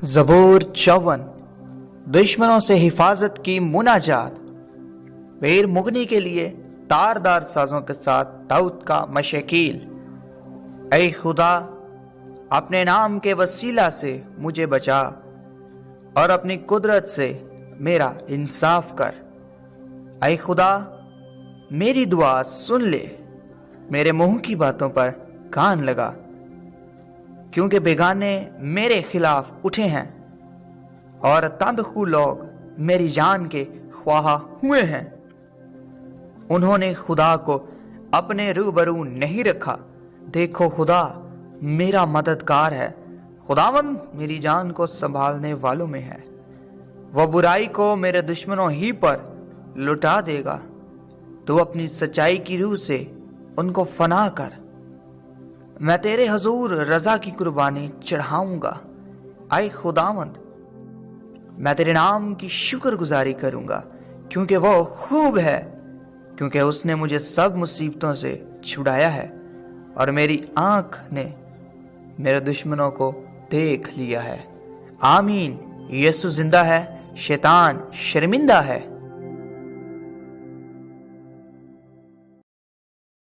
ज़बूर 54। दुश्मनों से हिफाजत की मुनाजात। वीर मुगनी के लिए तारदार साजों के साथ दाऊद का मशकील। ऐ खुदा, अपने नाम के वसीला से मुझे बचा और अपनी कुदरत से मेरा इंसाफ कर। ऐ खुदा, मेरी दुआ सुन ले, मेरे मुंह की बातों पर कान लगा, क्योंकि बेगाने मेरे खिलाफ उठे हैं और तंदखू लोग मेरी जान के ख्वाह हुए हैं। उन्होंने खुदा को अपने रूबरू नहीं रखा। देखो, खुदा मेरा मददगार है, खुदावंद मेरी जान को संभालने वालों में है। वह बुराई को मेरे दुश्मनों ही पर लुटा देगा। तू अपनी सच्चाई की रूह से उनको फना कर। मैं तेरे हजूर रजा की कुर्बानी चढ़ाऊंगा। आए खुदावंद, मैं तेरे नाम की शुक्रगुजारी करूंगा, क्योंकि वो खूब है, क्योंकि उसने मुझे सब मुसीबतों से छुड़ाया है और मेरी आंख ने मेरे दुश्मनों को देख लिया है। आमीन। यीशु जिंदा है, शैतान शर्मिंदा है।